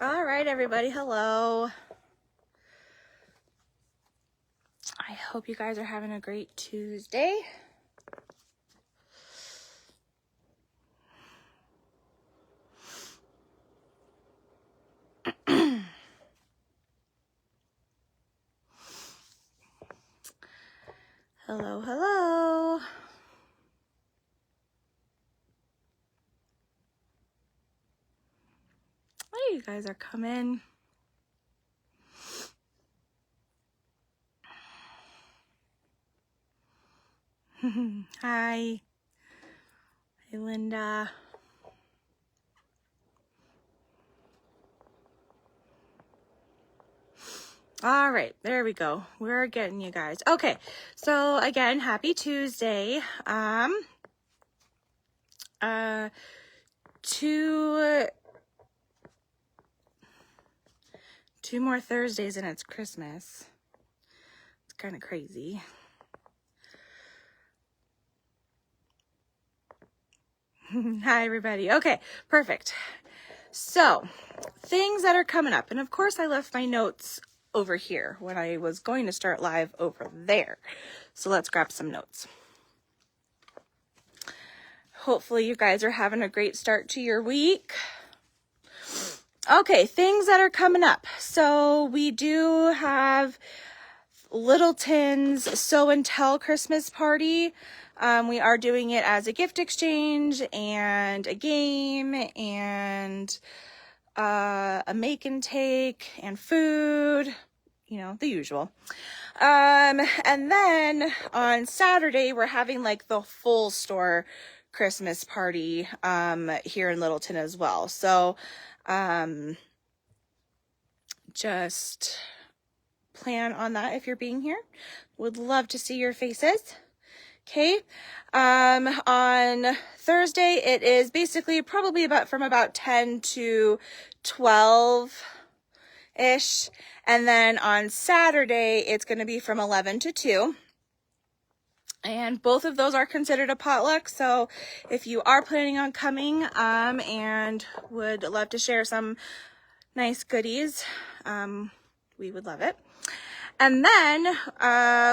All right, everybody. Hello. I hope you guys are having a great Tuesday. Hello, hello. Oh, you guys are coming. Hi. Hey, Linda. All right, there we go. We're getting you guys. Okay, so again, happy Tuesday. Two more Thursdays and it's Christmas. It's kind of crazy. Hi, everybody. Okay, perfect. So, things that are coming up. And of course, I left my notes over here when I was going to start live over there. So let's grab some notes. Hopefully you guys are having a great start to your week. Okay, things that are coming up. So we do have Littleton's Sew and Tell Christmas party. We are doing it as a gift exchange and a game and a make and take and food, you know, the usual. And then on Saturday, we're having like the full store Christmas party here in Littleton as well. So just plan on that if you're being here. Would love to see your faces. Okay. On Thursday, it is basically probably from about 10 to 12-ish. And then on Saturday, it's going to be from 11 to 2. And both of those are considered a potluck. So if you are planning on coming, and would love to share some nice goodies, we would love it. And then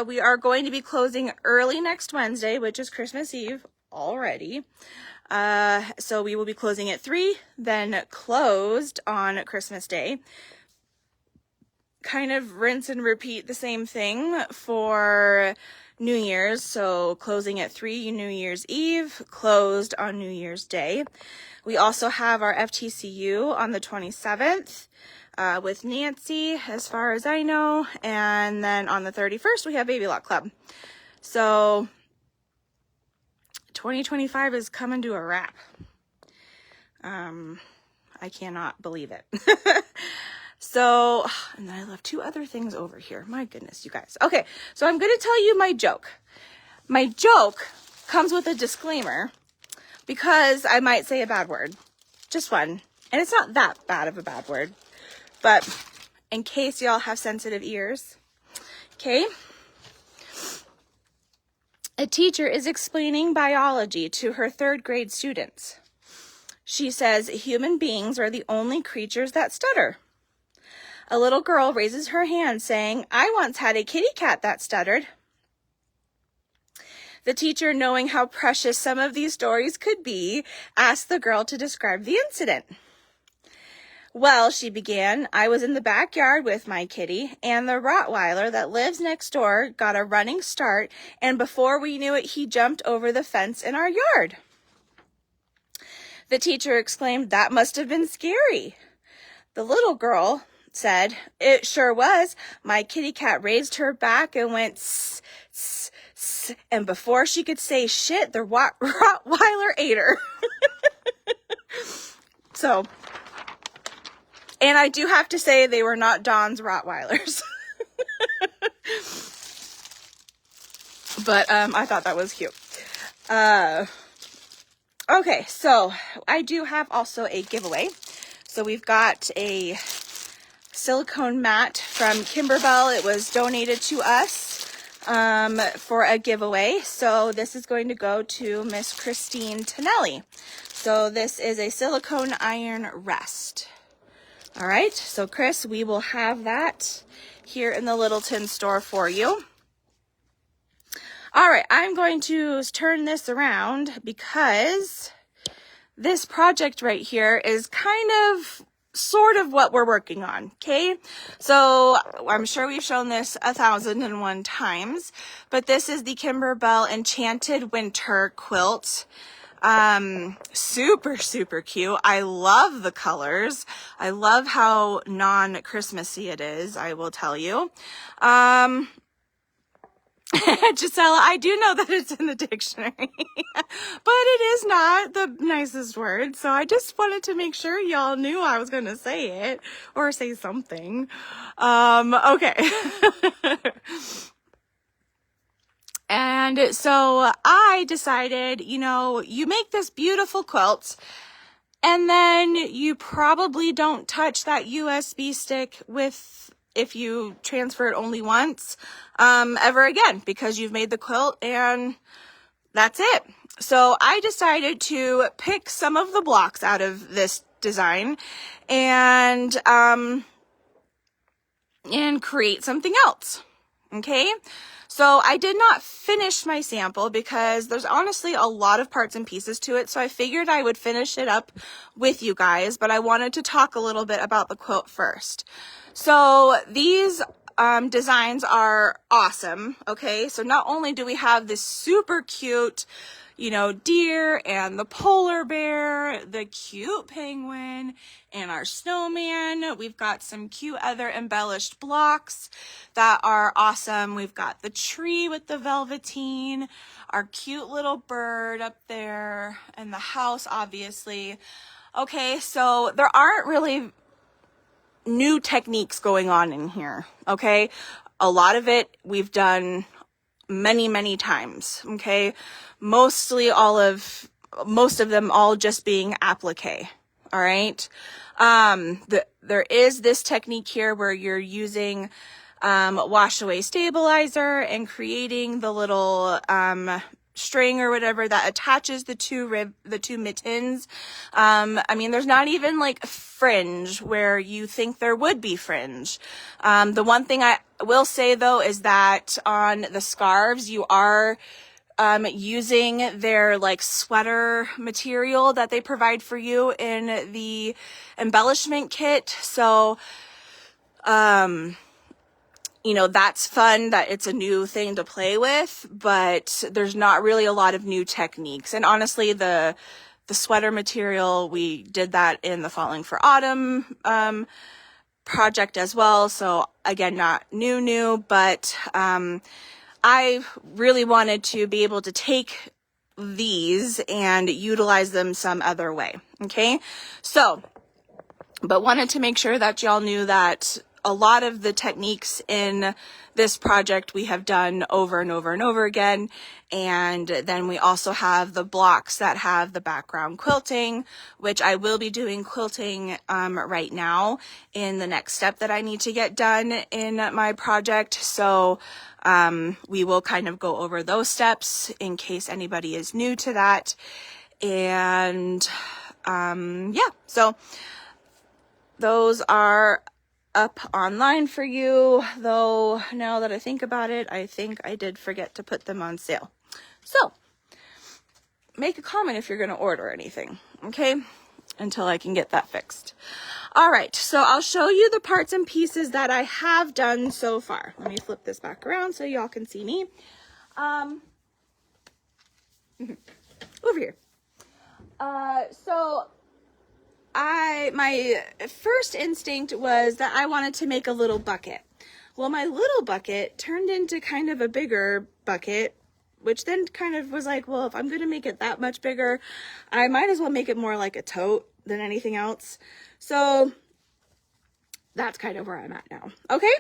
we are going to be closing early next Wednesday, which is Christmas Eve already. So we will be closing at 3, then closed on Christmas Day. Kind of rinse and repeat the same thing for New Year's. So closing at 3 New Year's Eve, closed on New Year's Day. We also have our FTCU on the 27th. With Nancy, as far as I know, and then on the 31st, we have Baby Lock Club. So 2025 is coming to a wrap. I cannot believe it. So, and then I left 2 other things over here. My goodness, you guys. Okay, so I'm going to tell you my joke. My joke comes with a disclaimer because I might say a bad word. Just one. And it's not that bad of a bad word. But in case y'all have sensitive ears, okay? A teacher is explaining biology to her 3rd grade students. She says, human beings are the only creatures that stutter. A little girl raises her hand saying, I once had a kitty cat that stuttered. The teacher, knowing how precious some of these stories could be, asked the girl to describe the incident. Well, she began, I was in the backyard with my kitty, and the Rottweiler that lives next door got a running start, and before we knew it, he jumped over the fence in our yard. The teacher exclaimed, that must have been scary. The little girl said, it sure was. My kitty cat raised her back and went, tss, tss, tss, and before she could say shit, the Rottweiler ate her. So... And I do have to say they were not Dawn's Rottweilers. But I thought that was cute. Okay, so I do have also a giveaway. So we've got a silicone mat from KimberBell. It was donated to us for a giveaway. So this is going to go to Miss Christine Tonelli. So this is a silicone iron rest. All right, so Chris, we will have that here in the Littleton store for you. All right, I'm going to turn this around because this project right here is kind of sort of what we're working on, okay? So I'm sure we've shown this 1,001 times, but this is the KimberBell Enchanted Winter Quilt. Super, super cute. I love the colors. I love how non-Christmassy it is, I will tell you. Gisela, I do know that it's in the dictionary, but it is not the nicest word. So I just wanted to make sure y'all knew I was going to say it or say something. Okay. And so I decided, you know, you make this beautiful quilt and then you probably don't touch that USB stick if you transfer it only once, ever again, because you've made the quilt and that's it. So I decided to pick some of the blocks out of this design and create something else. Okay. So I did not finish my sample because there's honestly a lot of parts and pieces to it. So I figured I would finish it up with you guys, but I wanted to talk a little bit about the quilt first. So these designs are awesome. Okay. So not only do we have this super cute, you know, deer and the polar bear, the cute penguin and our snowman. We've got some cute other embellished blocks that are awesome. We've got the tree with the velveteen, our cute little bird up there, and the house, obviously. Okay, so there aren't really new techniques going on in here. Okay, a lot of it we've done many times. Okay, most of them all just being applique. All right. There is this technique here where you're using wash away stabilizer and creating the little string or whatever that attaches the two mittens. I mean, there's not even like fringe where you think there would be fringe. The one thing I will say though is that on the scarves you are using their like sweater material that they provide for you in the embellishment kit. So you know, that's fun that it's a new thing to play with, but there's not really a lot of new techniques. And honestly, the sweater material, we did that in the Falling for Autumn project as well. So again, not new, but I really wanted to be able to take these and utilize them some other way. Okay. So, but wanted to make sure that y'all knew that a lot of the techniques in this project we have done over and over again. And then we also have the blocks that have the background quilting, which I will be doing quilting right now in the next step that I need to get done in my project. So we will kind of go over those steps in case anybody is new to that. And yeah, so those are up online for you, though now that I think about it, I think I did forget to put them on sale. So make a comment if you're going to order anything, okay, until I can get that fixed. All right, so I'll show you the parts and pieces that I have done so far. Let me flip this back around so y'all can see me. Over here. So my first instinct was that I wanted to make a little bucket. Well, my little bucket turned into kind of a bigger bucket, which then kind of was like, well, if I'm going to make it that much bigger, I might as well make it more like a tote than anything else. So that's kind of where I'm at now. Okay.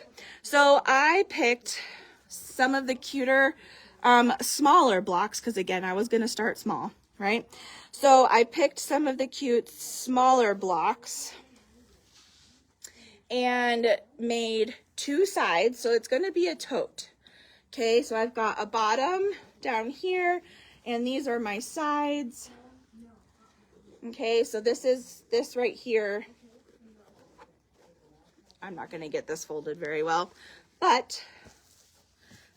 So I picked some of the cuter, smaller blocks. 'Cause again, I was going to start small, right? So I picked some of the cute smaller blocks and made two sides. So it's going to be a tote. Okay. So I've got a bottom down here and these are my sides. Okay. So this right here I'm not going to get this folded very well, but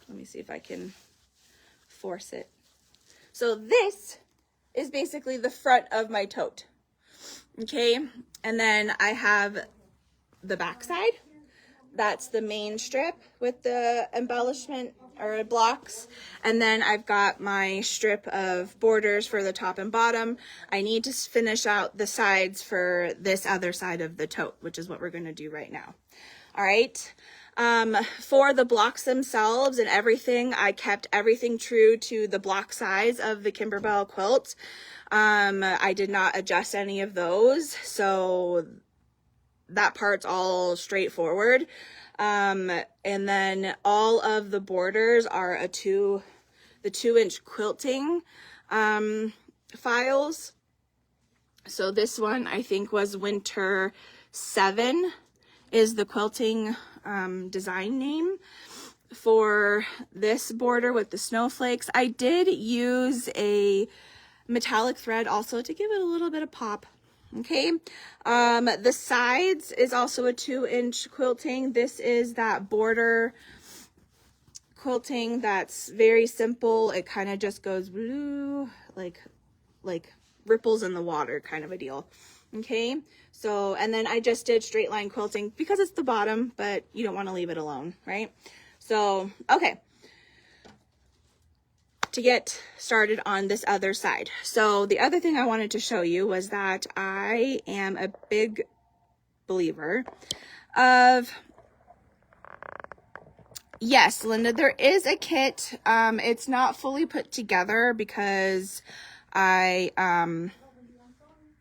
let me see if I can force it. So this is basically the front of my tote. Okay, and then I have the back side. That's the main strip with the embellishment or blocks. And then I've got my strip of borders for the top and bottom. I need to finish out the sides for this other side of the tote, which is what we're going to do right now. All right. For the blocks themselves and everything, I kept everything true to the block size of the KimberBell quilt. I did not adjust any of those. So that part's all straightforward. And then all of the borders are the 2-inch quilting, files. So this one I think was Winter 7 is the quilting, design name for this border with the snowflakes. I did use a metallic thread also to give it a little bit of pop. Okay, the sides is also a 2-inch quilting. This is that border quilting that's very simple. It kind of just goes blue, like ripples in the water kind of a deal. Okay, so, and then I just did straight line quilting because it's the bottom, but you don't want to leave it alone, right? So, okay. To get started on this other side. So the other thing I wanted to show you was that I am a big believer of, yes, Linda, there is a kit. It's not fully put together because I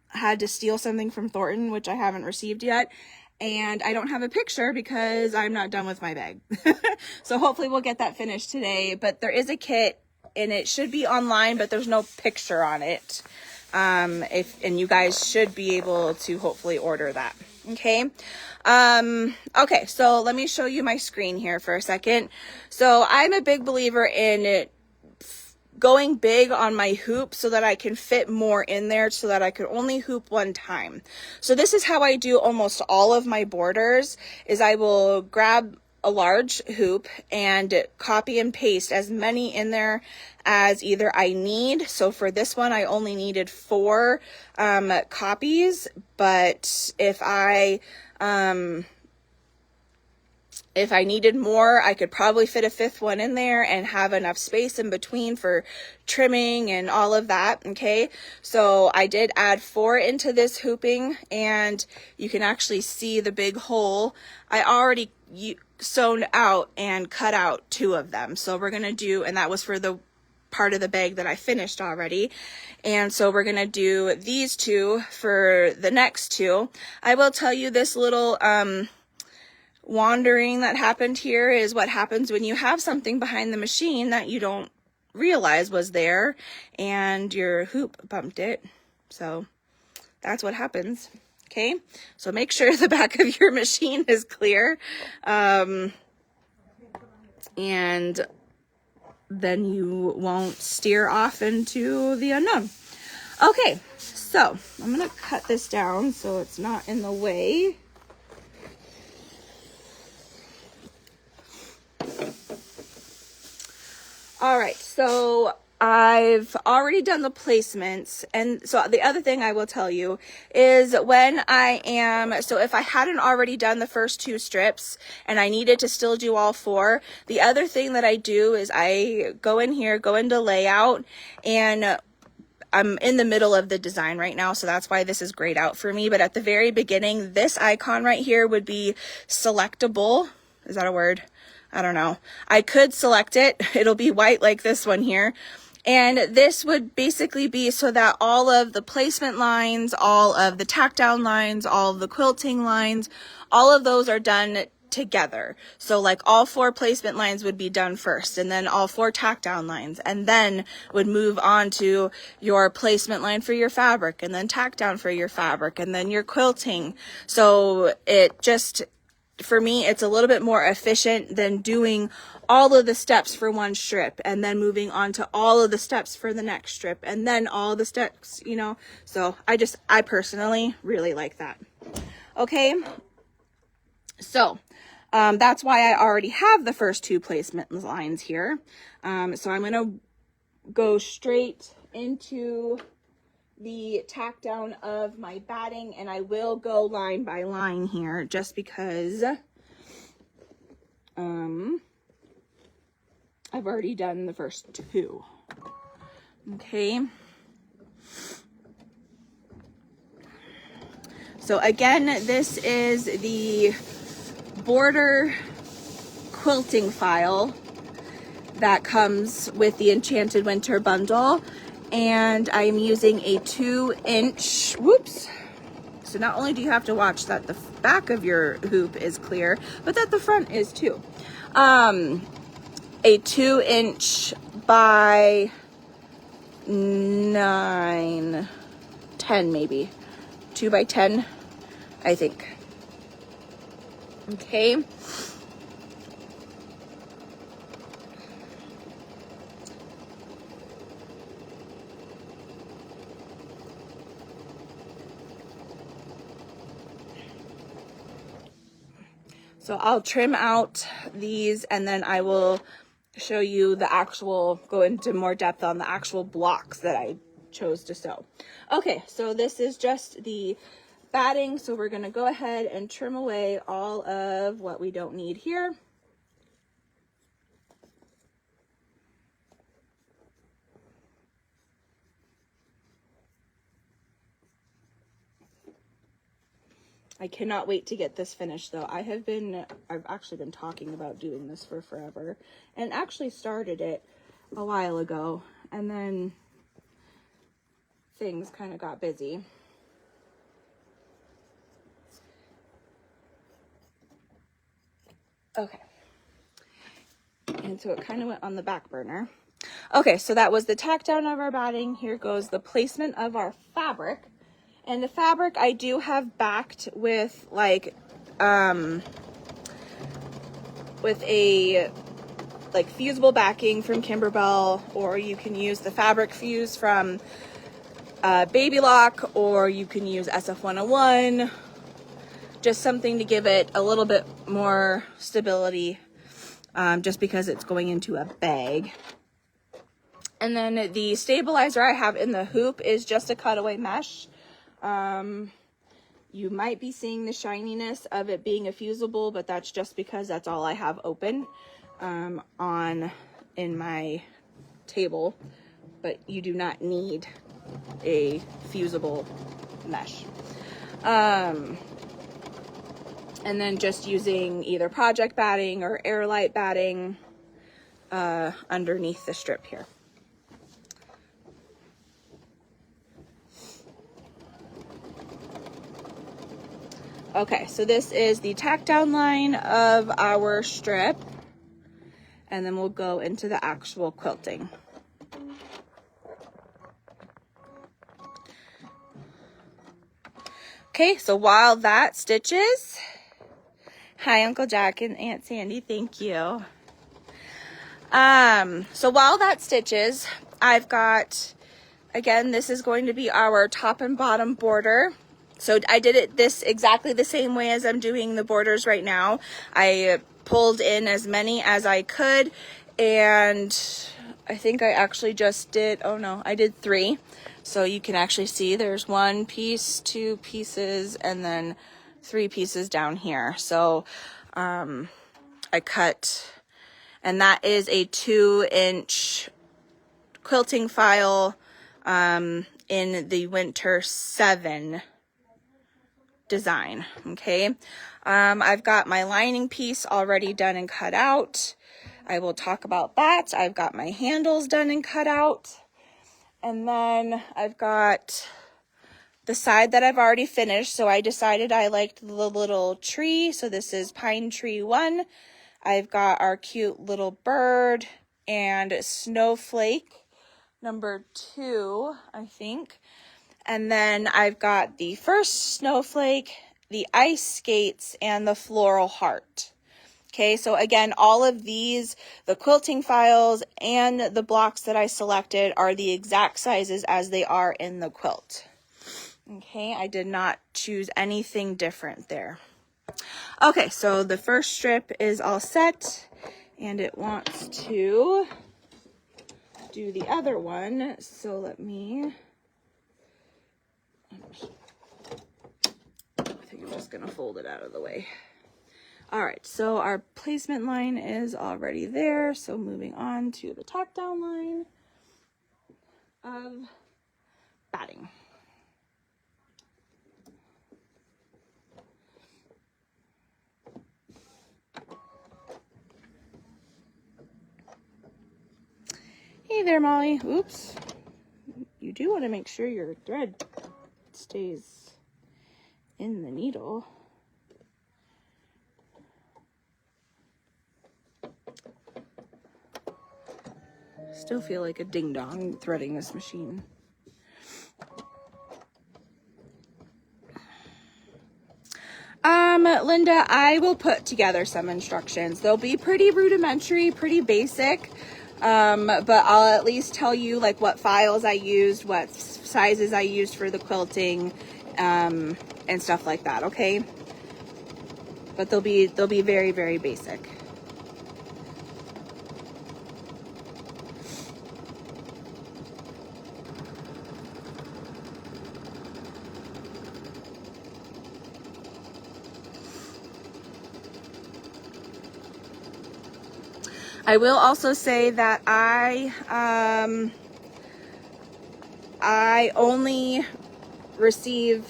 had to steal something from Thornton, which I haven't received yet. And I don't have a picture because I'm not done with my bag. So hopefully we'll get that finished today. But there is a kit. And it should be online, but there's no picture on it. And you guys should be able to hopefully order that. Okay. Okay. So let me show you my screen here for a second. So I'm a big believer in going big on my hoop so that I can fit more in there so that I could only hoop one time. So this is how I do almost all of my borders is I will grab a large hoop and copy and paste as many in there as either I need. So for this one, I only needed 4 copies, but if I needed more, I could probably fit a 5th one in there and have enough space in between for trimming and all of that. Okay, so I did add 4 into this hooping, and you can actually see the big hole. I already sewn out and cut out 2 of them. So we're going to do, and that was for the part of the bag that I finished already. And so we're going to do these 2 for the next 2. I will tell you this little, wandering that happened here is what happens when you have something behind the machine that you don't realize was there and your hoop bumped it. So that's what happens. Okay, so make sure the back of your machine is clear, and then you won't steer off into the unknown. Okay, so I'm going to cut this down so it's not in the way. All right, so I've already done the placements, and so the other thing I will tell you is when so if I hadn't already done the first 2 strips and I needed to still do all 4, the other thing that I do is I go in here, go into layout, and I'm in the middle of the design right now, so that's why this is grayed out for me. But at the very beginning, this icon right here would be selectable. Is that a word? I don't know. I could select it. It'll be white like this one here. And this would basically be so that all of the placement lines, all of the tack down lines, all of the quilting lines, all of those are done together. So like all 4 placement lines would be done first, and then all 4 tack down lines, and then would move on to your placement line for your fabric, and then tack down for your fabric, and then your quilting. So it just, for me, it's a little bit more efficient than doing all of the steps for one strip and then moving on to all of the steps for the next strip and then all the steps, you know. So I personally really like that. Okay, So that's why I already have the first 2 placement lines here. So I'm going to go straight into the tack down of my batting, and I will go line by line here just because I've already done the first 2. Okay. So again, this is the border quilting file that comes with the Enchanted Winter bundle, and I'm using a 2-inch, whoops. So not only do you have to watch that the back of your hoop is clear, but that the front is too. A 2-inch by 9, 10 maybe. 2 by 10, I think. Okay. So I'll trim out these, and then I will show you the actual, go into more depth on the actual blocks that I chose to sew. Okay, so this is just the batting, so we're going to go ahead and trim away all of what we don't need here. I cannot wait to get this finished though. I've actually been talking about doing this for forever, and actually started it a while ago, and then things kind of got busy. Okay. And so it kind of went on the back burner. Okay, so that was the tack down of our batting. Here goes the placement of our fabric. And the fabric I do have backed with like with a like fusible backing from KimberBell, or you can use the fabric fuse from Baby Lock, or you can use SF101. Just something to give it a little bit more stability, just because it's going into a bag. And then the stabilizer I have in the hoop is just a cutaway mesh. You might be seeing the shininess of it being a fusible, but that's just because that's all I have open in my table. But you do not need a fusible mesh. And then just using either project batting or airlight batting underneath the strip here. Okay, so this is the tack down line of our strip, and then we'll go into the actual quilting. Okay, so while that stitches, hi Uncle Jack and Aunt Sandy, thank you. So while that stitches, I've got, again, this is going to be our top and bottom border. So I did it exactly the same way as I'm doing the borders right now. I pulled in as many as I could, and I think I actually just did, oh no, I did 3. So you can actually see there's 1 piece, 2 pieces, and then 3 pieces down here. So I cut, and that is a 2-inch quilting file in the Winter 7 design. Okay, I've got my lining piece already done and cut out. I will talk about that. I've got my handles done and cut out, and then I've got the side that I've already finished. So I decided I liked the little tree, so this is Pine Tree 1. I've got our cute little bird and snowflake number 2, I think. And then I've got the first snowflake, the ice skates, and the floral heart. Okay, so again, all of these, the quilting files and the blocks that I selected are the exact sizes as they are in the quilt. Okay, I did not choose anything different there. Okay, so the first strip is all set, and it wants to do the other one. So let me, I think I'm just gonna fold it out of the way. All right, so our placement line is already there. So moving on to the tack down line of batting. Hey there, Molly. Oops. You do want to make sure your thread stays in the needle. Still feel like a ding-dong threading this machine. Linda, I will put together some instructions. They'll be pretty rudimentary, pretty basic, but I'll at least tell you like what files I used, what sizes I used for the quilting, and stuff like that, okay? But they'll be very, very basic. I will also say that I only receive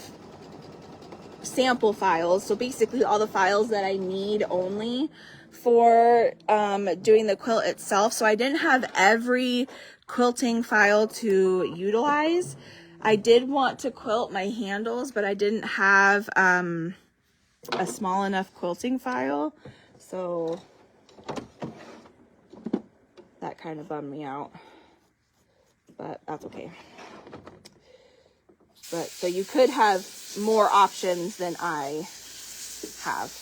sample files, so basically all the files that I need only for doing the quilt itself. So I didn't have every quilting file to utilize. I did want to quilt my handles, but I didn't have a small enough quilting file, so that kind of bummed me out, but that's okay. But so you could have more options than I have.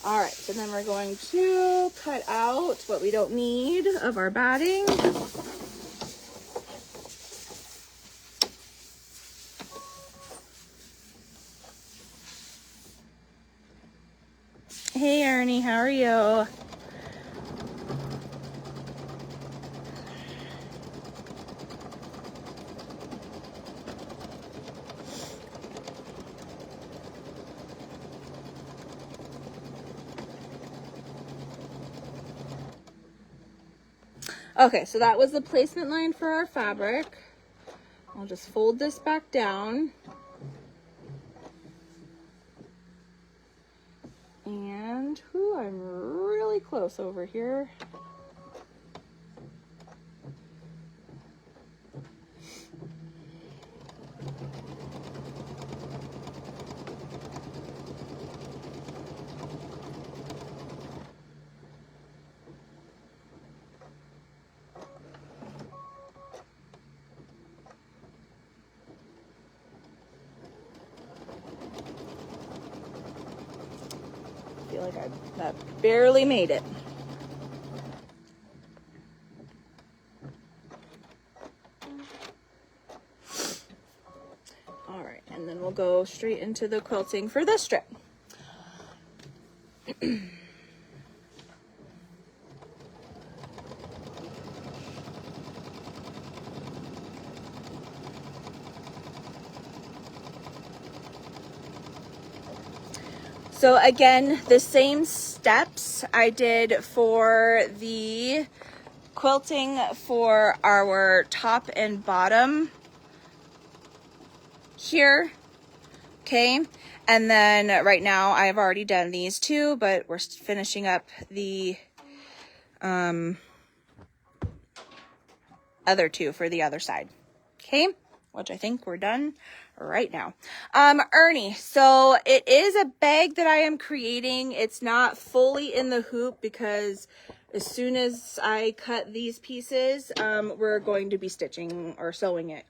All right, so then we're going to cut out what we don't need of our batting. Hey Ernie, how are you? Okay, so that was the placement line for our fabric. I'll just fold this back down. And, I'm really close over here. I feel like that barely made it. All right, and then we'll go straight into the quilting for this strip. So again, the same steps I did for the quilting for our top and bottom here, okay? And then right now I've already done these two, but we're finishing up the other two for the other side, okay? Which I think we're done right now. Ernie, so it is a bag that I am creating. It's not fully in the hoop because as soon as I cut these pieces, we're going to be stitching or sewing it,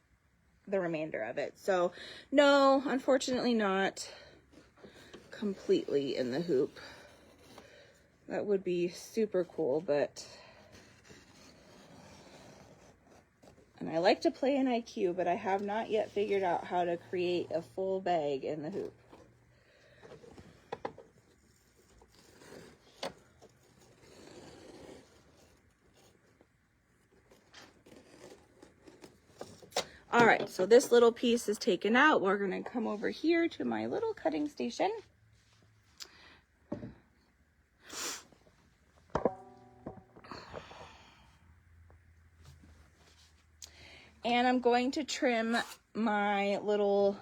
the remainder of it. So no, unfortunately not completely in the hoop. That would be super cool, but I And I like to play in IQ, but I have not yet figured out how to create a full bag in the hoop. All right, so this little piece is taken out. We're gonna come over here to my little cutting station. And I'm going to trim my little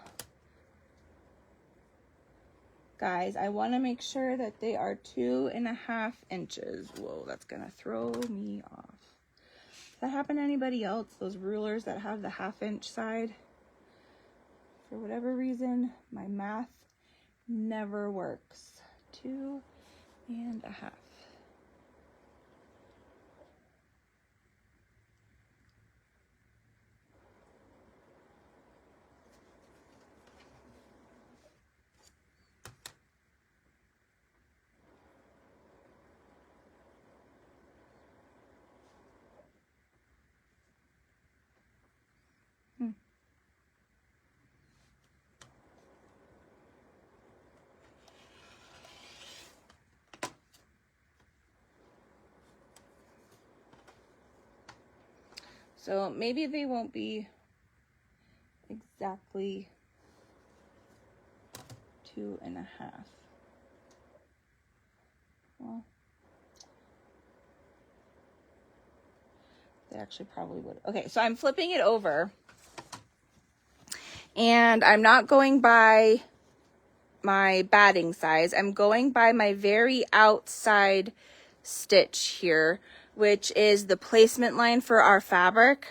guys. I want to make sure that they are 2.5 inches. Whoa, that's gonna throw me off. Does that happen to anybody else? Those rulers that have the 1/2 inch side? For whatever reason, my math never works. 2.5. So maybe they won't be exactly 2.5. Well, they actually probably would. Okay, so I'm flipping it over. And I'm not going by my batting size. I'm going by my very outside stitch here, which is the placement line for our fabric.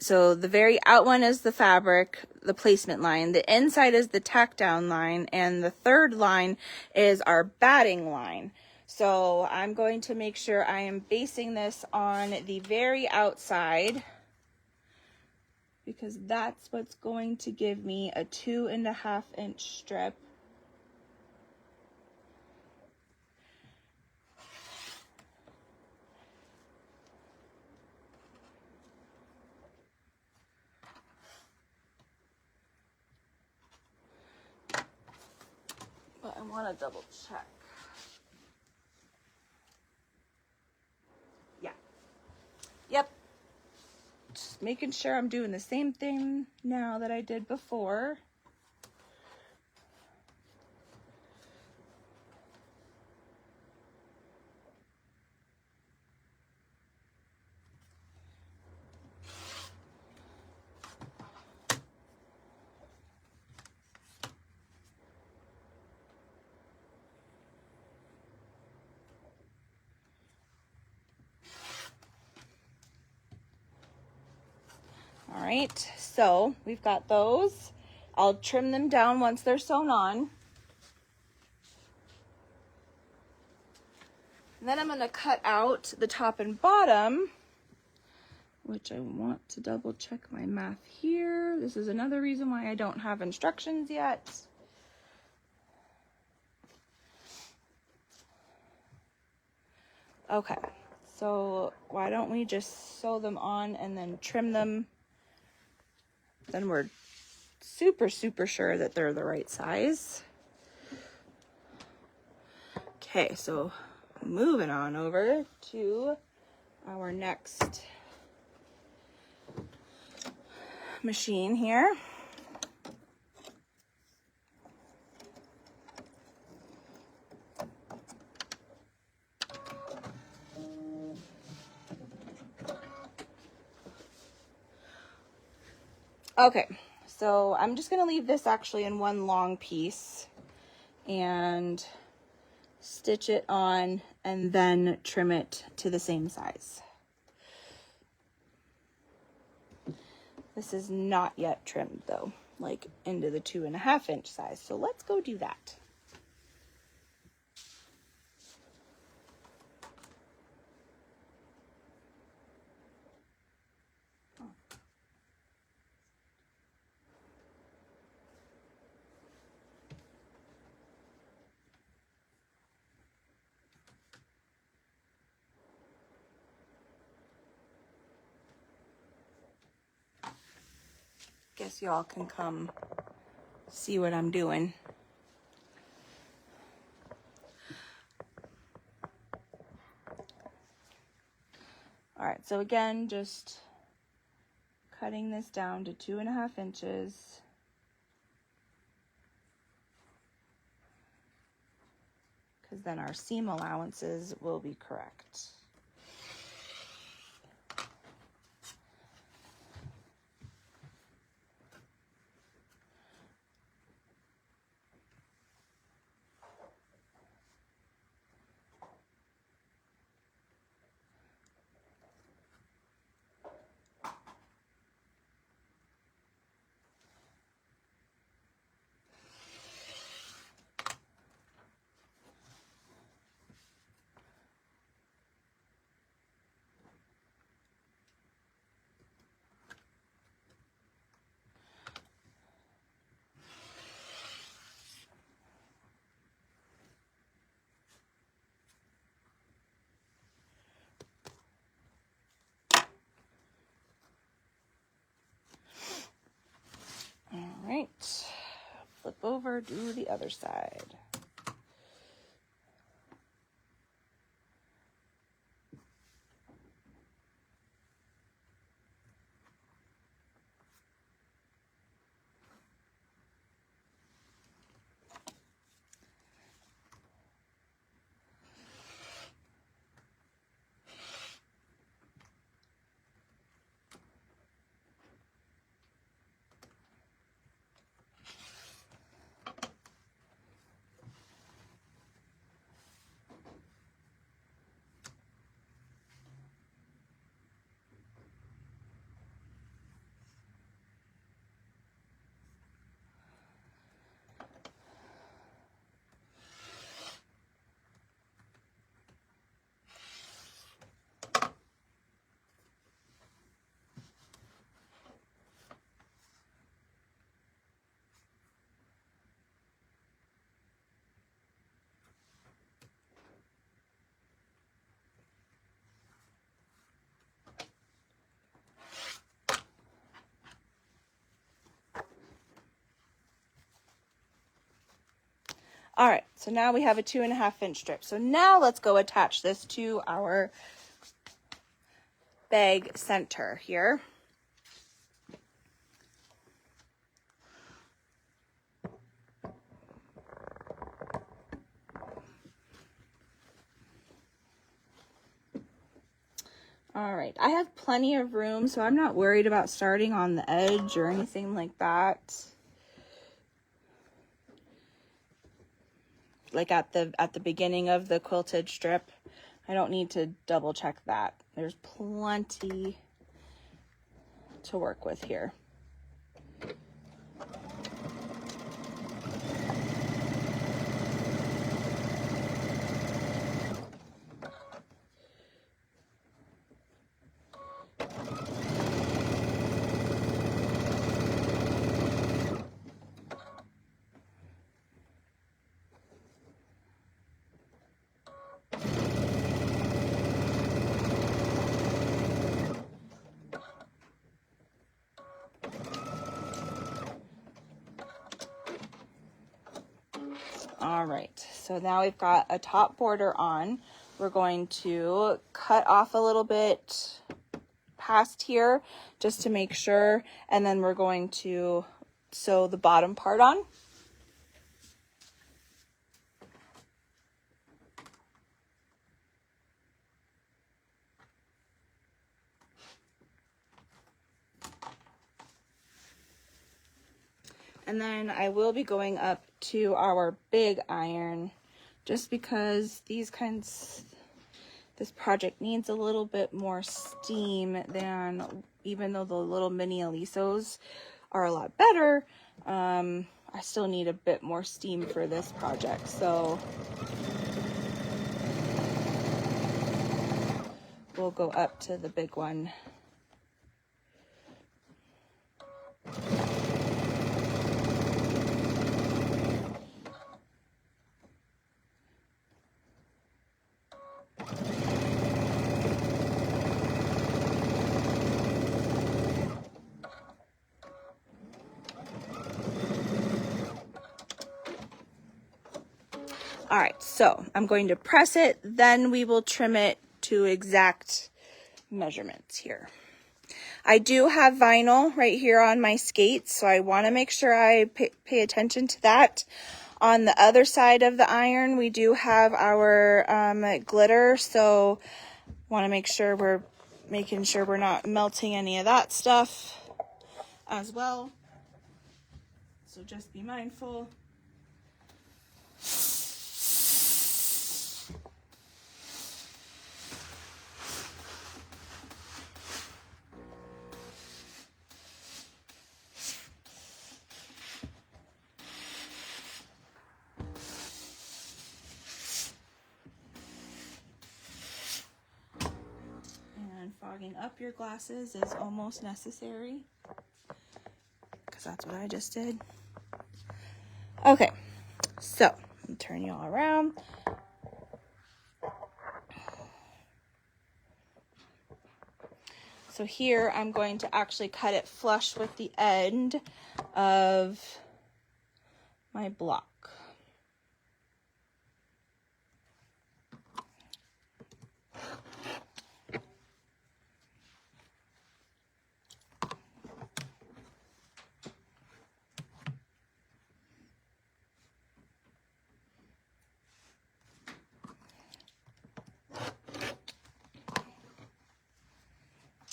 So the very out one is the fabric, the placement line. The inside is the tack down line, and the third line is our batting line. So I'm going to make sure I am basing this on the very outside, because that's what's going to give me a 2.5 inch strip. But I want to double check. Yeah. Yep. Just making sure I'm doing the same thing now that I did before. All right, so we've got those. I'll trim them down once they're sewn on. And then I'm going to cut out the top and bottom, which I want to double check my math here. This is another reason why I don't have instructions yet. Okay, so why don't we just sew them on and then trim them? Then we're super sure that they're the right size. Okay, so moving on over to our next machine here. Okay, so I'm just gonna leave this actually in one long piece and stitch it on and then trim it to the same size. This is not yet trimmed though, like into the 2.5 inch size. So let's go do that. guess y'all can come see what I'm doing. All right, so again, just cutting this down to 2.5 inches. Because then our seam allowances will be correct. All right, flip over, do the other side. All right, so now we have a 2.5 inch strip. So now let's go attach this to our bag center here. All right, I have plenty of room, so I'm not worried about starting on the edge or anything like that. Like at the beginning of the quilted strip, I don't need to double check that. There's plenty to work with here. All right, so now we've got a top border on. We're going to cut off a little bit past here just to make sure, and then we're going to sew the bottom part on. And then I will be going up to our big iron just because this project needs a little bit more steam than, even though the little mini alisos are a lot better, I still need a bit more steam for this project. So we'll go up to the big one. All right, so I'm going to press it, then we will trim it to exact measurements here. I do have vinyl right here on my skates, so I want to make sure I pay attention to that. On the other side of the iron, we do have our glitter, so want to make sure we're making sure we're not melting any of that stuff as well. So just be mindful. Fogging up your glasses is almost necessary because that's what I just did. Okay, so let me turn you all around. So here I'm going to actually cut it flush with the end of my block.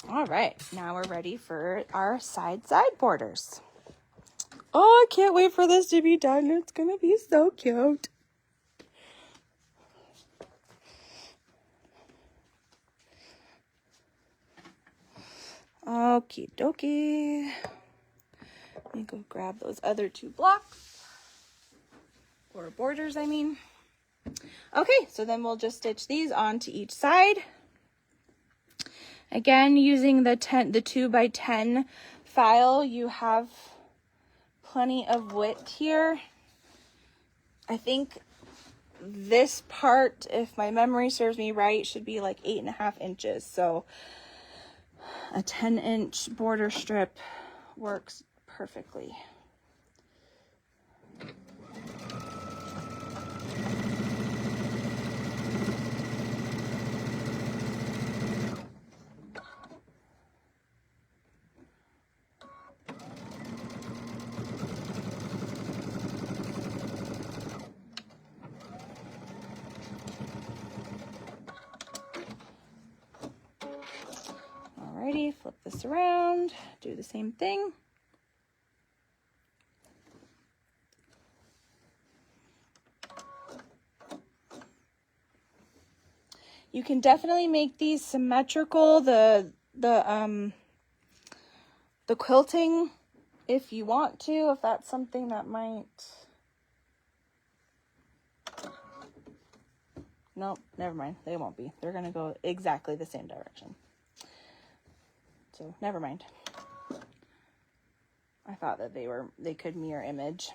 All right, now we're ready for our side borders. Oh, I can't wait for this to be done. It's gonna be so cute. Okie dokie. Let me go grab those other two blocks, or borders, I mean. Okay, so then we'll just stitch these onto each side. Again, using the 2x10 file, you have plenty of width here. I think this part, if my memory serves me right, should be like 8.5 inches. So a 10-inch border strip works perfectly. Alrighty, flip this around, do the same thing. You can definitely make these symmetrical, the quilting, if you want to, if that's something that might... Nope, never mind. They won't be. They're going to go exactly the same direction. So, never mind. I thought that they could mirror image.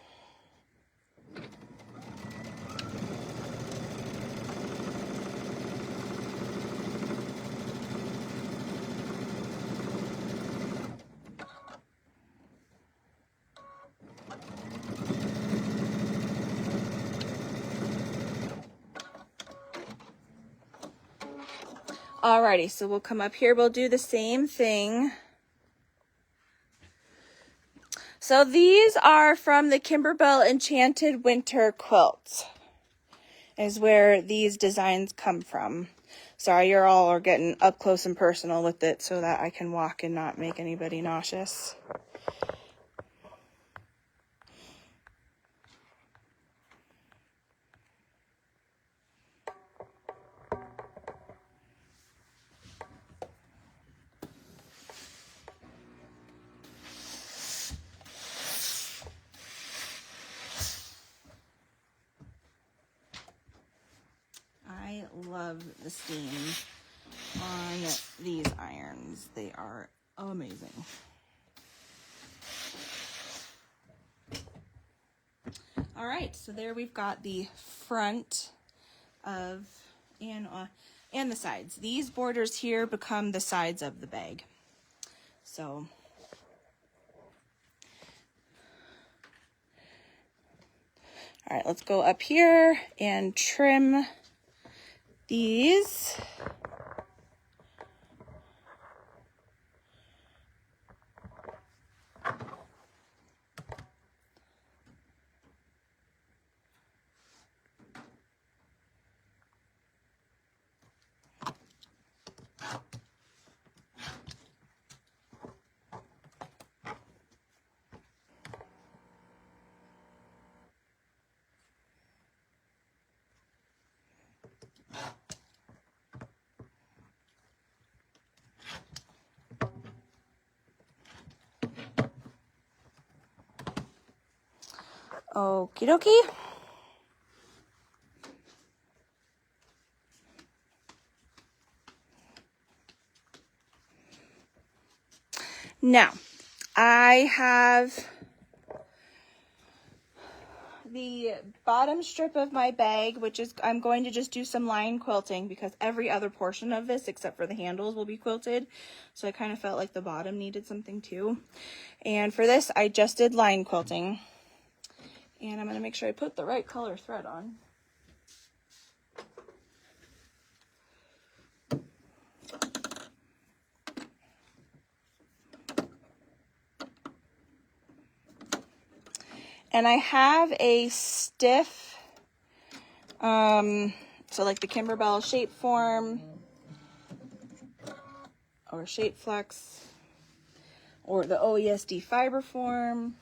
Alrighty, so we'll come up here, we'll do the same thing. So these are from the KimberBell Enchanted Winter Quilt, is where these designs come from. Sorry, you're all are getting up close and personal with it so that I can walk and not make anybody nauseous. I love the steam on these irons. They are amazing. All right, so there we've got the front of and the sides. These borders here become the sides of the bag. So All right, let's go up here and trim these. Okie dokie. Now, I have the bottom strip of my bag, which is, I'm going to just do some line quilting because every other portion of this, except for the handles, will be quilted. So I kind of felt like the bottom needed something too. And for this, I just did line quilting. And I'm going to make sure I put the right color thread on. And I have a stiff, so like the KimberBell Shape Form, or Shape Flex, or the OESD Fiber Form.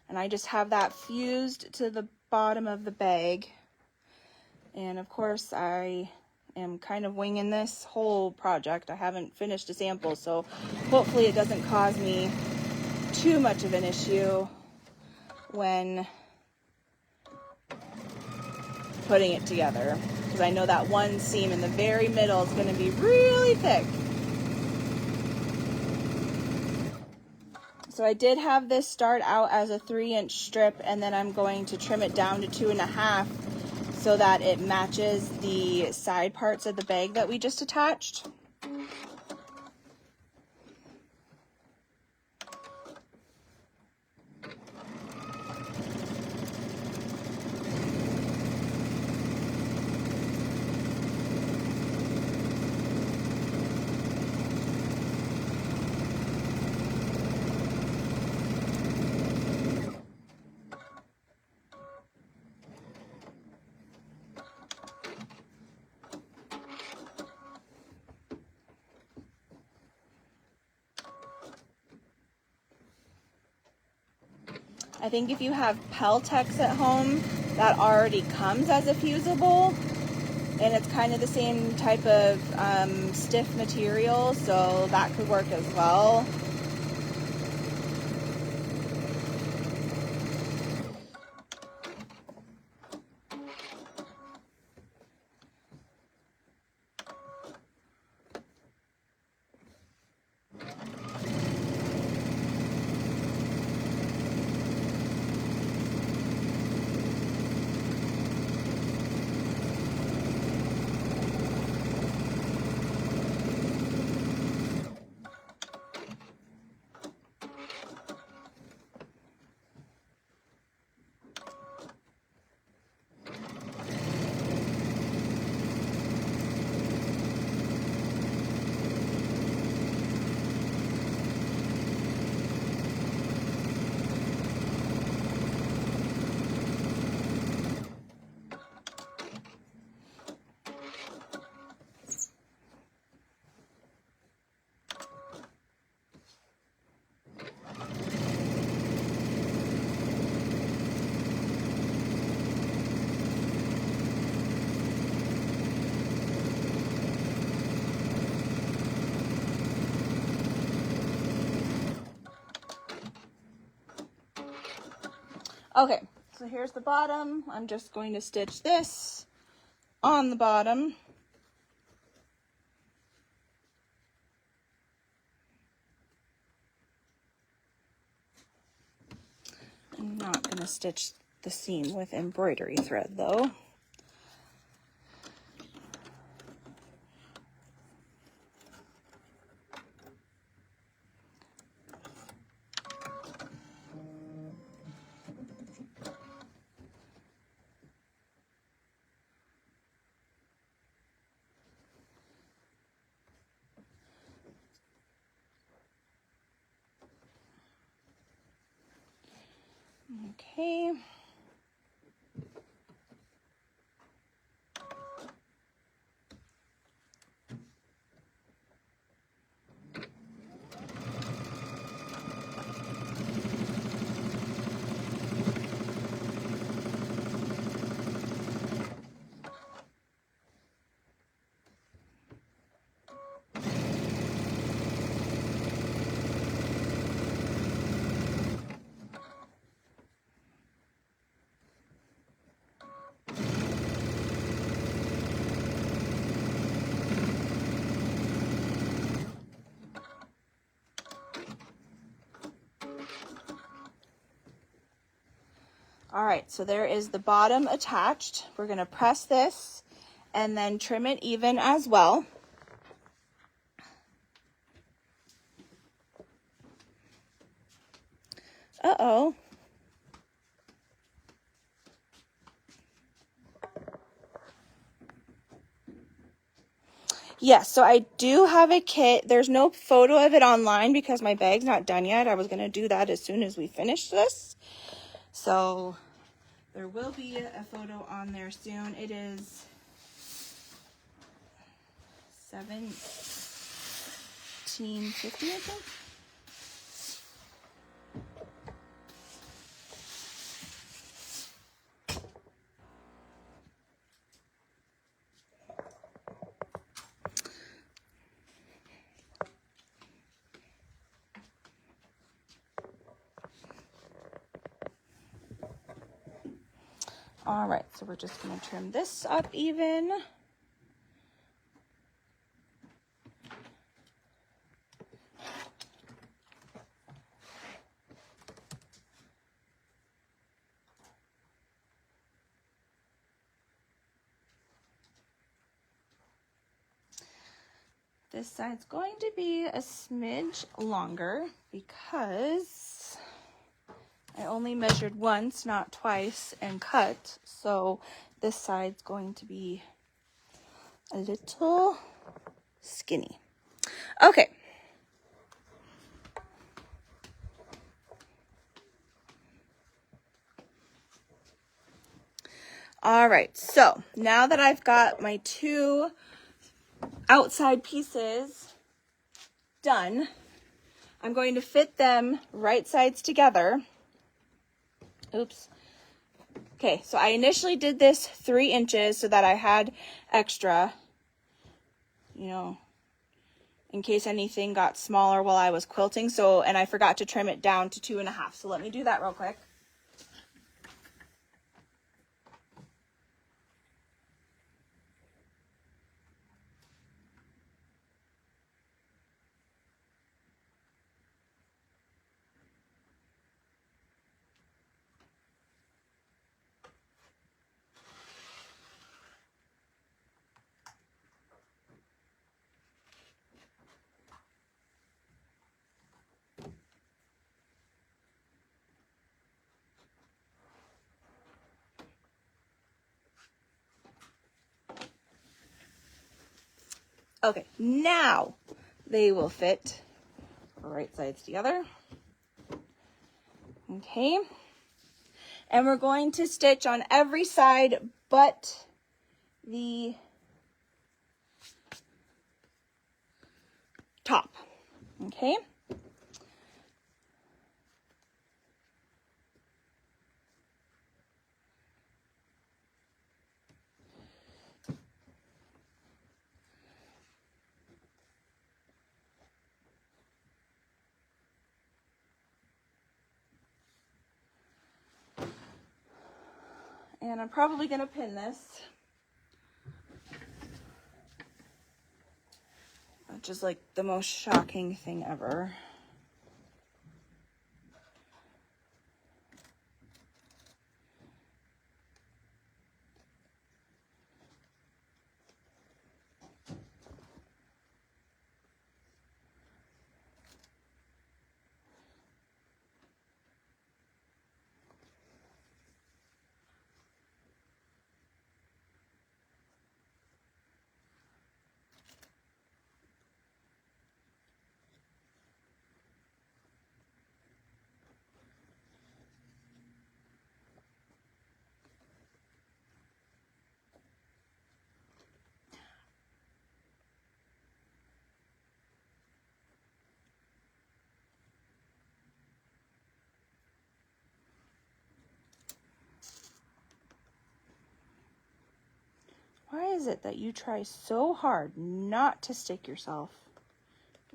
And I just have that fused to the bottom of the bag. And of course, I am kind of winging this whole project. I haven't finished a sample, so hopefully it doesn't cause me too much of an issue when putting it together, because I know that one seam in the very middle is going to be really thick. So I did have this start out as a 3-inch strip, and then I'm going to trim it down to 2.5 so that it matches the side parts of the bag that we just attached. I think if you have Peltex at home, that already comes as a fusible, and it's kind of the same type of stiff material, so that could work as well. Okay, so here's the bottom. I'm just going to stitch this on the bottom. I'm not going to stitch the seam with embroidery thread though. Okay. All right, so there is the bottom attached. We're going to press this and then trim it even as well. Uh-oh. Yes, so I do have a kit. There's no photo of it online because my bag's not done yet. I was going to do that as soon as we finish this. So there will be a photo on there soon. It is $17.50, I think. All right, so we're just going to trim this up even. This side's going to be a smidge longer because I only measured once, not twice, and cut. So this side's going to be a little skinny. Okay. All right, so now that I've got my two outside pieces done, I'm going to fit them right sides together. Oops. Okay, so I initially did this 3 inches so that I had extra, you know, in case anything got smaller while I was quilting. So, and I forgot to trim it down to 2.5. So let me do that real quick. Okay, now they will fit right sides together. Okay, and we're going to stitch on every side but the top. Okay. And I'm probably going to pin this. Which is like the most shocking thing ever. Why is it that you try so hard not to stick yourself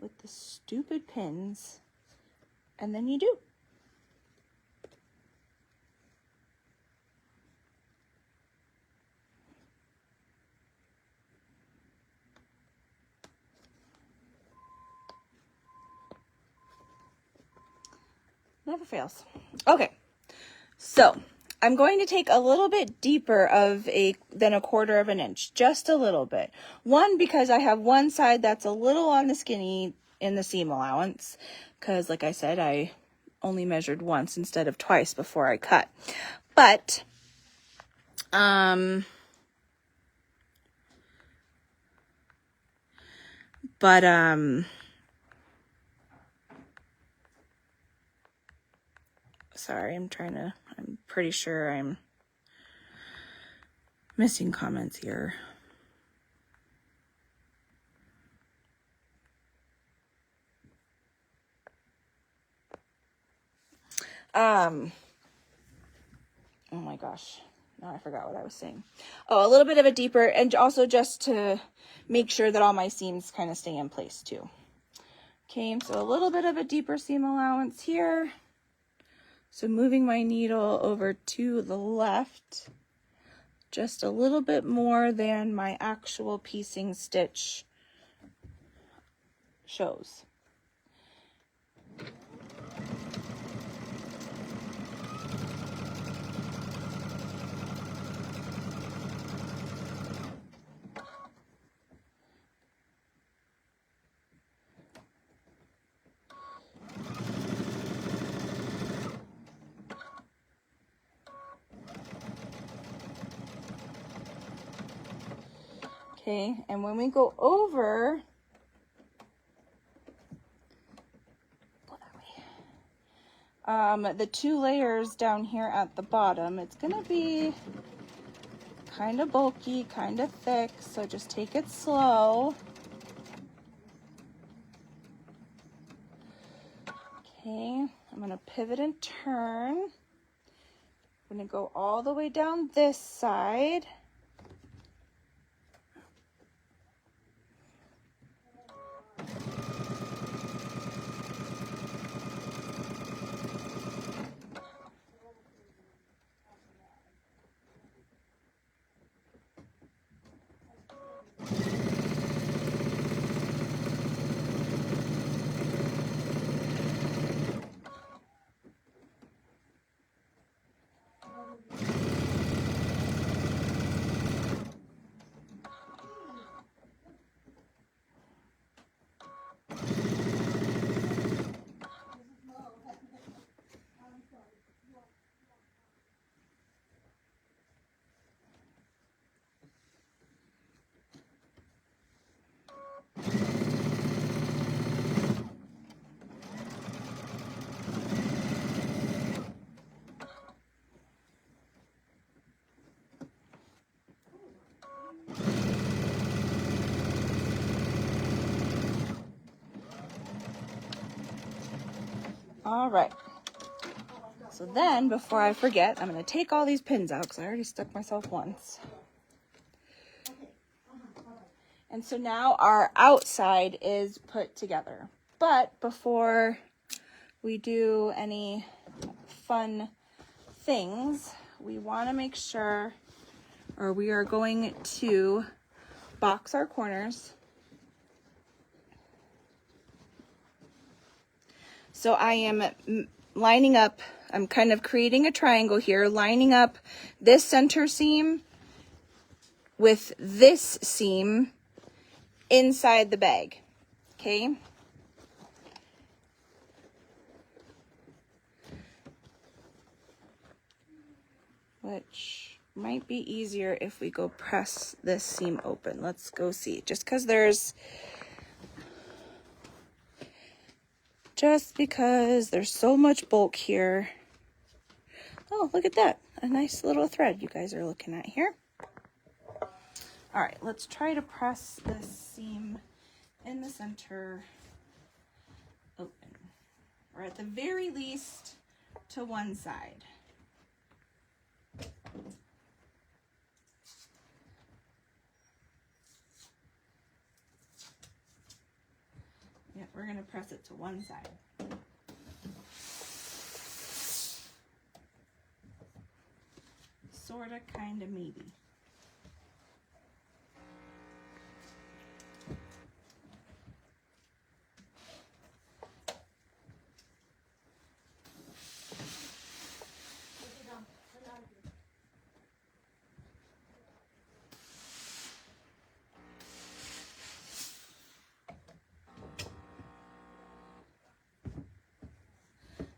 with the stupid pins, and then you do? Never fails. Okay, so I'm going to take a little bit deeper than 1/4 of an inch, just a little bit. One, because I have one side that's a little on the skinny in the seam allowance, because like I said, I only measured once instead of twice before I cut. But, sorry, I'm pretty sure I'm missing comments here. Oh my gosh, now I forgot what I was saying. Oh, a little bit of a deeper, and also just to make sure that all my seams kind of stay in place too. Okay, so a little bit of a deeper seam allowance here. So moving my needle over to the left, just a little bit more than my actual piecing stitch shows. Okay, and when we go over, the 2 layers down here at the bottom, it's gonna be kind of bulky, kind of thick, so just take it slow. Okay, I'm gonna pivot and turn. I'm gonna go all the way down this side. All right. So then, before I forget, I'm going to take all these pins out because I already stuck myself once. And so now our outside is put together. But before we do any fun things, we want to make sure, or we are going to box our corners. So I am lining up, I'm kind of creating a triangle here, lining up this center seam with this seam inside the bag, okay? Which might be easier if we go press this seam open. Let's go see, just because there's so much bulk here. Oh, look at that. A nice little thread you guys are looking at here. All right, let's try to press this seam in the center open, or at the very least to one side. Yeah, we're going to press it to one side. Sorta, kinda, maybe.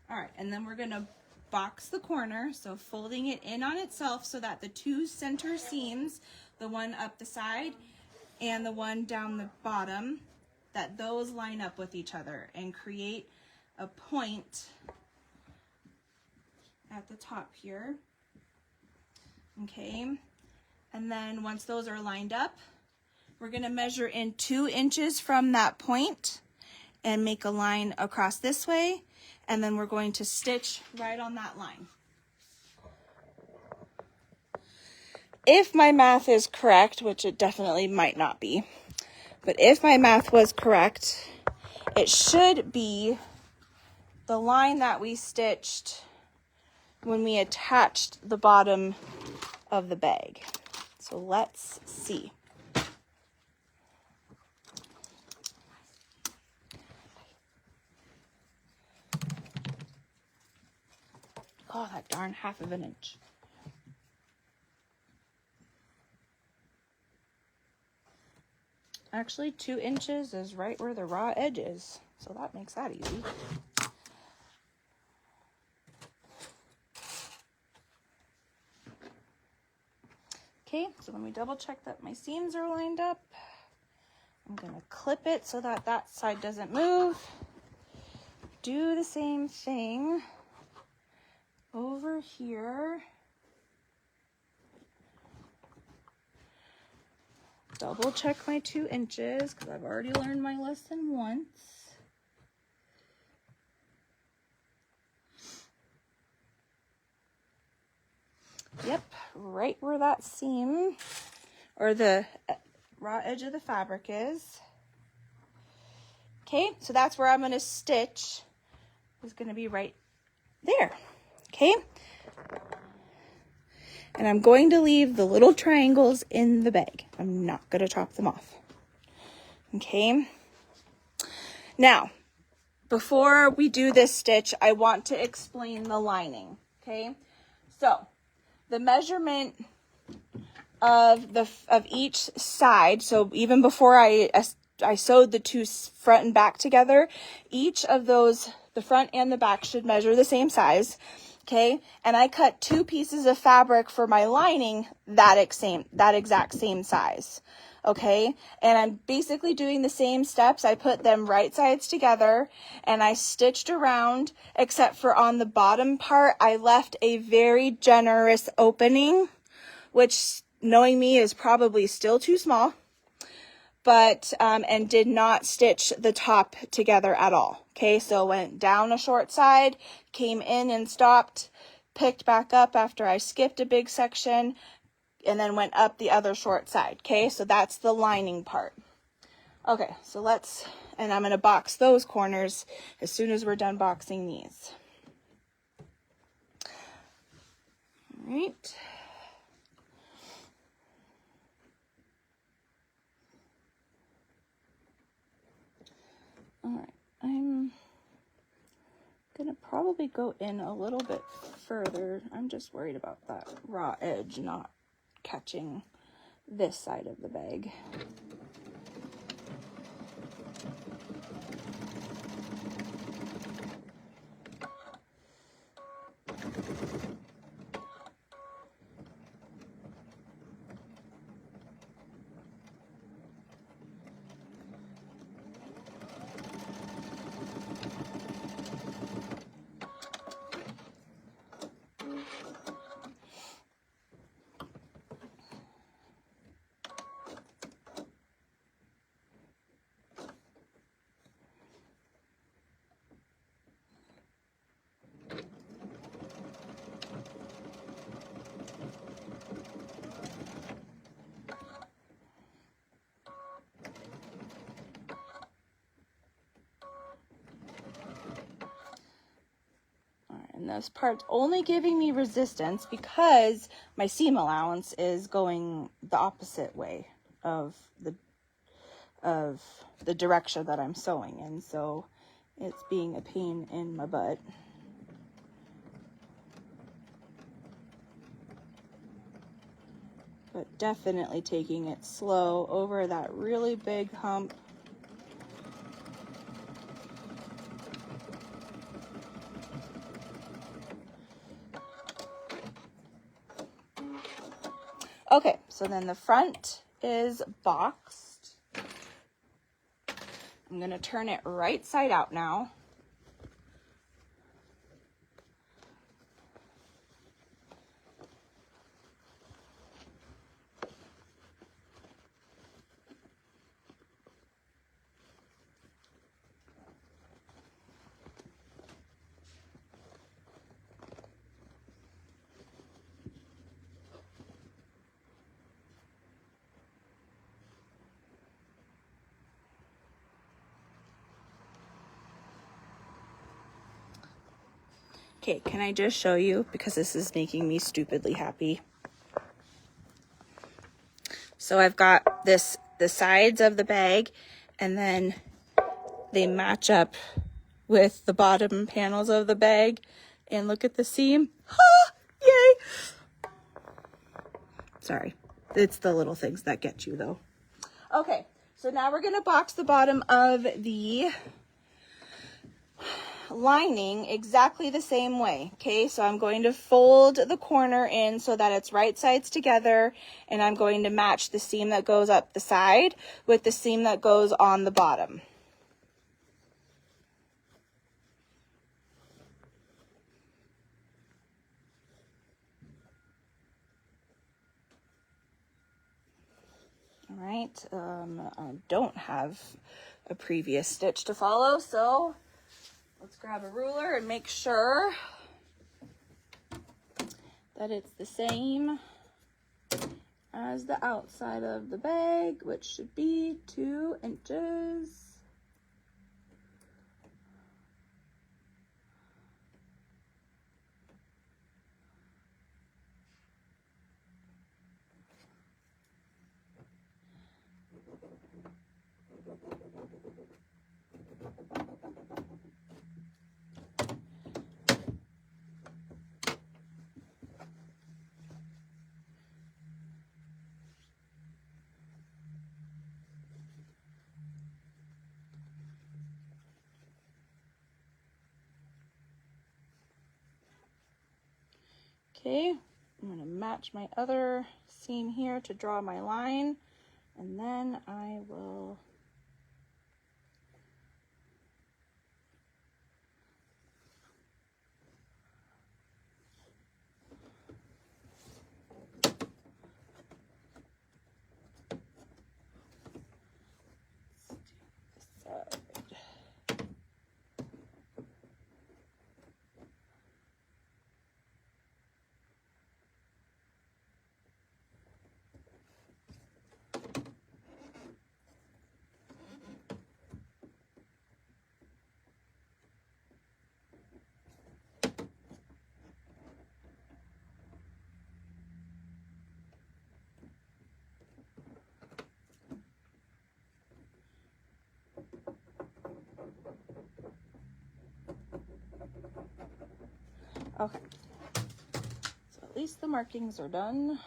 All right, and then we're gonna box the corner, so folding it in on itself so that the two center seams, the one up the side and the one down the bottom, that those line up with each other and create a point at the top here. Okay, and then once those are lined up, we're gonna measure in 2 inches from that point and make a line across this way, and then we're going to stitch right on that line. If my math is correct, which it definitely might not be, but if my math was correct, it should be the line that we stitched when we attached the bottom of the bag. So let's see. Oh, that darn 1/2 inch. Actually, 2 inches is right where the raw edge is, so that makes that easy. Okay, so let me double check that my seams are lined up. I'm gonna clip it so that that side doesn't move. Do the same thing over here. Double check my 2 inches because I've already learned my lesson once. Yep, right where that seam or the raw edge of the fabric is. Okay, so that's where I'm going to stitch. Is going to be right there. Okay, and I'm going to leave the little triangles in the bag. I'm not going to chop them off. Okay, now before we do this stitch, I want to explain the lining. Okay, so the measurement of each side, so even before I sewed the two front and back together, each of those, the front and the back, should measure the same size. Okay, and I cut 2 pieces of fabric for my lining that exact same size. Okay, and I'm basically doing the same steps. I put them right sides together and I stitched around, except for on the bottom part, I left a very generous opening, which, knowing me, is probably still too small, but, and did not stitch the top together at all. Okay, so went down a short side, came in and stopped, picked back up after I skipped a big section, and then went up the other short side. Okay, so that's the lining part. Okay, so and I'm going to box those corners as soon as we're done boxing these. All right. All right, I'm gonna probably go in a little bit further. I'm just worried about that raw edge not catching this side of the bag. And this part's only giving me resistance because my seam allowance is going the opposite way of the direction that I'm sewing in. So it's being a pain in my butt. But definitely taking it slow over that really big hump. Okay, so then the front is boxed. I'm going to turn it right side out now. Okay, can I just show you, because this is making me stupidly happy. So I've got the sides of the bag, and then they match up with the bottom panels of the bag. And look at the seam. Ah, yay! Sorry, it's the little things that get you though. Okay, so now we're gonna box the bottom of the lining exactly the same way. Okay, so I'm going to fold the corner in so that it's right sides together, and I'm going to match the seam that goes up the side with the seam that goes on the bottom. All right, I don't have a previous stitch to follow, so let's grab a ruler and make sure that it's the same as the outside of the bag, which should be 2 inches. Okay, I'm going to match my other seam here to draw my line, and then I will okay, so at least the markings are done.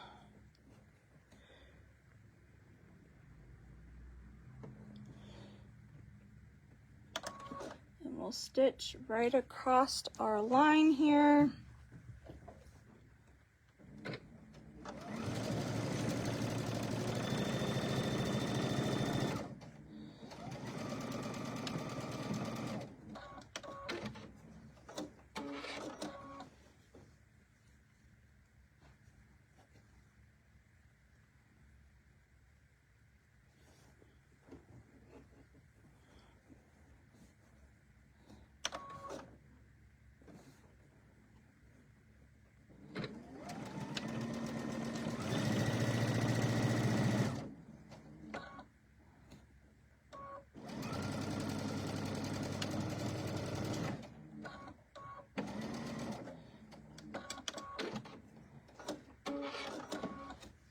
And we'll stitch right across our line here.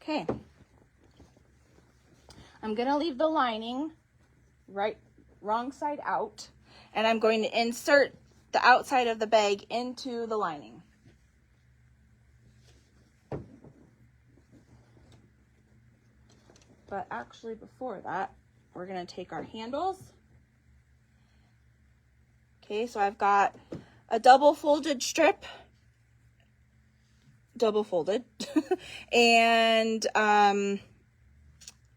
Okay. I'm gonna leave the lining wrong side out, and I'm going to insert the outside of the bag into the lining. But actually before that, we're gonna take our handles. Okay, so I've got a double folded strip, double folded, and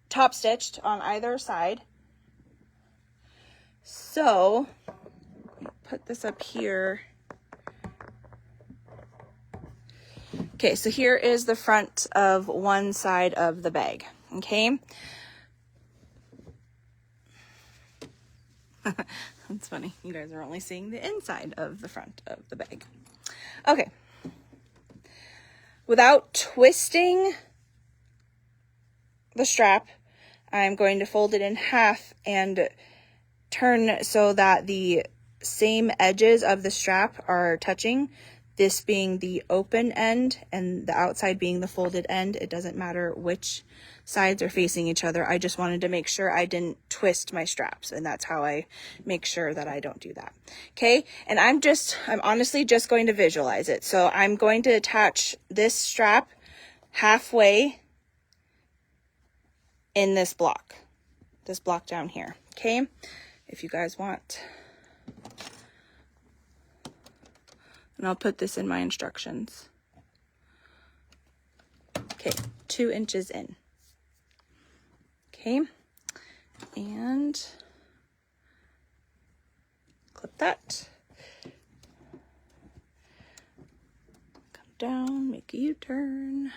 top stitched on either side. So, put this up here. Okay, so here is the front of one side of the bag, okay? That's funny. You guys are only seeing the inside of the front of the bag. Okay. Without twisting the strap, I'm going to fold it in half and turn so that the same edges of the strap are touching, this being the open end and the outside being the folded end. It doesn't matter which sides are facing each other. I just wanted to make sure I didn't twist my straps, and that's how I make sure that I don't do that. Okay, and I'm honestly just going to visualize it. So I'm going to attach this strap halfway in this block down here. Okay, if you guys want, and I'll put this in my instructions. Okay, 2 inches in. Okay, and clip that. Come down, make a U-turn.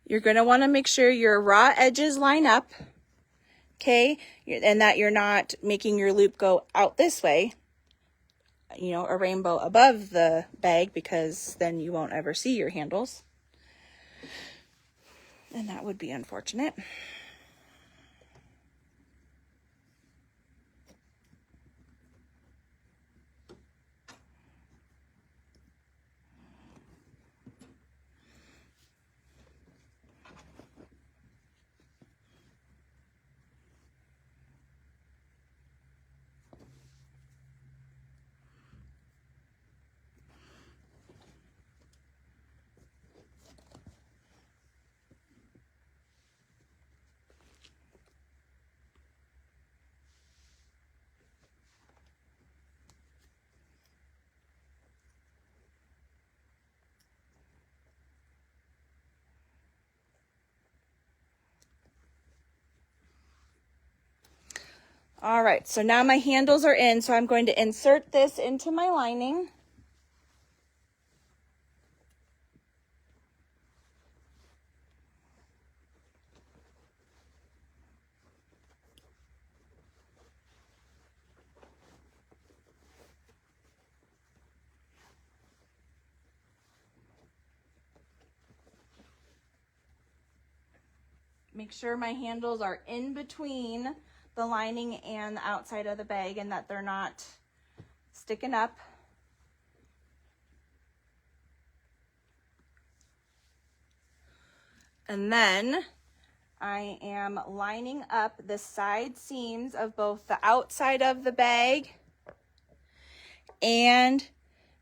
You're going to want to make sure your raw edges line up, okay, and that you're not making your loop go out this way, you know, a rainbow above the bag, because then you won't ever see your handles, and that would be unfortunate. All right, so now my handles are in, so I'm going to insert this into my lining. Make sure my handles are in between the lining and the outside of the bag, and that they're not sticking up. And then I am lining up the side seams of both the outside of the bag and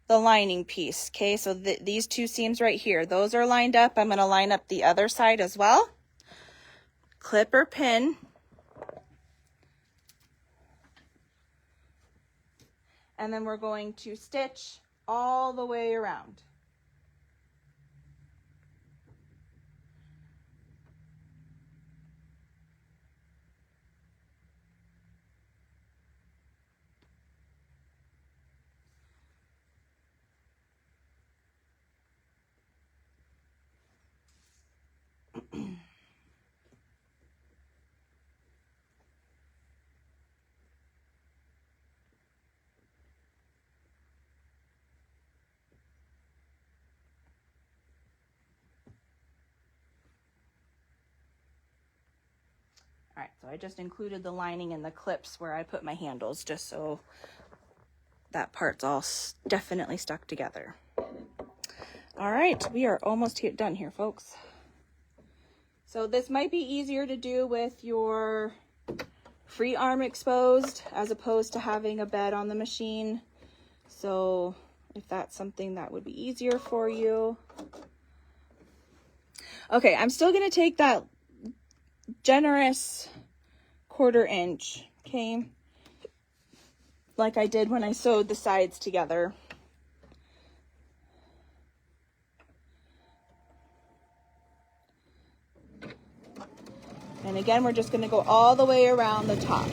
the lining piece. Okay, so these two seams right here, those are lined up. I'm going to line up the other side as well. Clip or pin. And then we're going to stitch all the way around. All right, so I just included the lining in the clips where I put my handles, just so that part's all definitely stuck together. All right, we are almost done here, folks. So this might be easier to do with your free arm exposed as opposed to having a bed on the machine. So if that's something that would be easier for you. Okay, I'm still gonna take that generous 1/4 inch, okay? Like I did when I sewed the sides together. And again, we're just gonna go all the way around the top.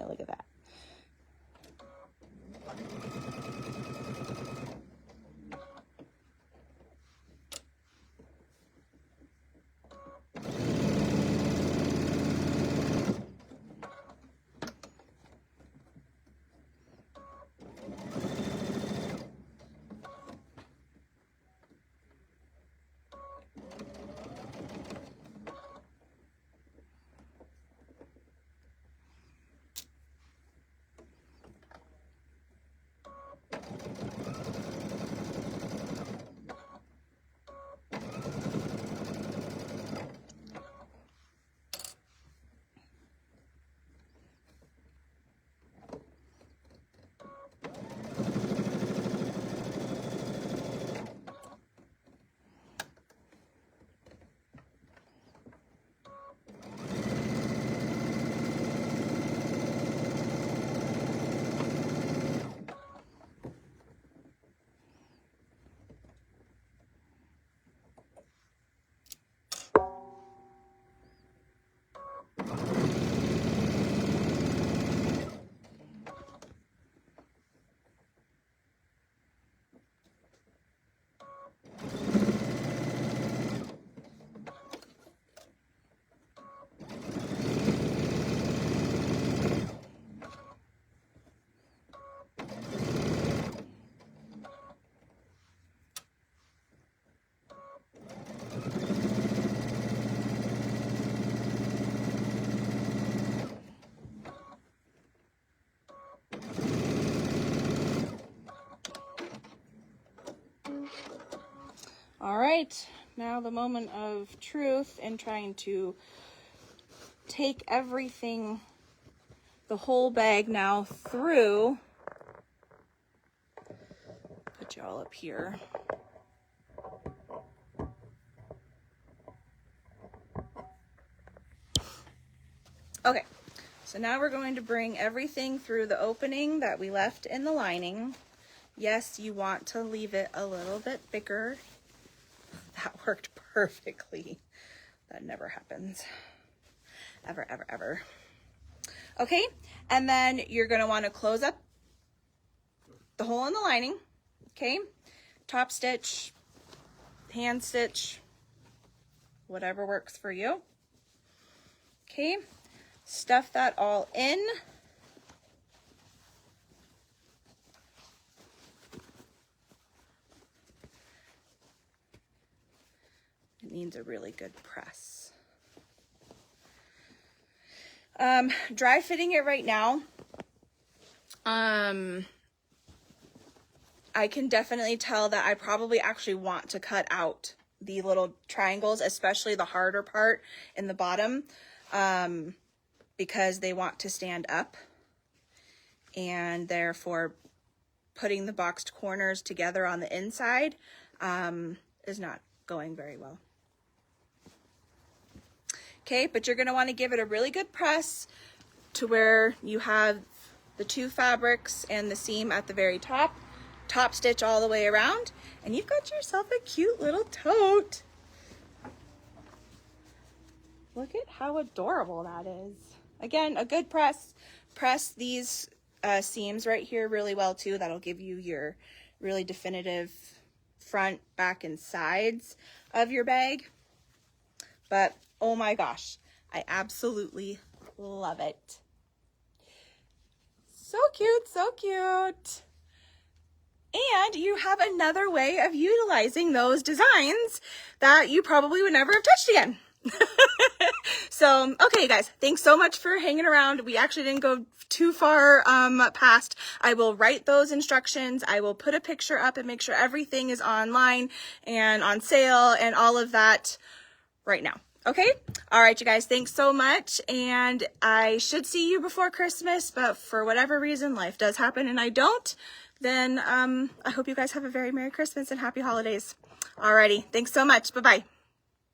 Look at that. All right, now the moment of truth in trying to take everything, the whole bag now through. Put you all up here. Okay, so now we're going to bring everything through the opening that we left in the lining. Yes, you want to leave it a little bit bigger. That worked perfectly. That never happens. Ever, ever, ever. Okay, and then you're going to want to close up the hole in the lining. Okay, top stitch, hand stitch, whatever works for you. Okay, stuff that all in. It needs a really good press. Dry fitting it right now. I can definitely tell that I probably actually want to cut out the little triangles, especially the harder part in the bottom, because they want to stand up, and therefore putting the boxed corners together on the inside is not going very well. Okay, but you're going to want to give it a really good press to where you have the two fabrics and the seam at the very top, top stitch all the way around, and you've got yourself a cute little tote. Look at how adorable that is. Again, a good press. Press these seams right here really well too. That'll give you your really definitive front, back, and sides of your bag. But oh my gosh, I absolutely love it. So cute, so cute. and you have another way of utilizing those designs that you probably would never have touched again. So, okay, guys, thanks so much for hanging around. We actually didn't go too far past. I will write those instructions. I will put a picture up and make sure everything is online and on sale and all of that right now. Okay. All right, you guys, thanks so much. And I should see you before Christmas, but for whatever reason, life does happen and I don't, then I hope you guys have a very Merry Christmas and Happy Holidays. Alrighty. Thanks so much. Bye-bye.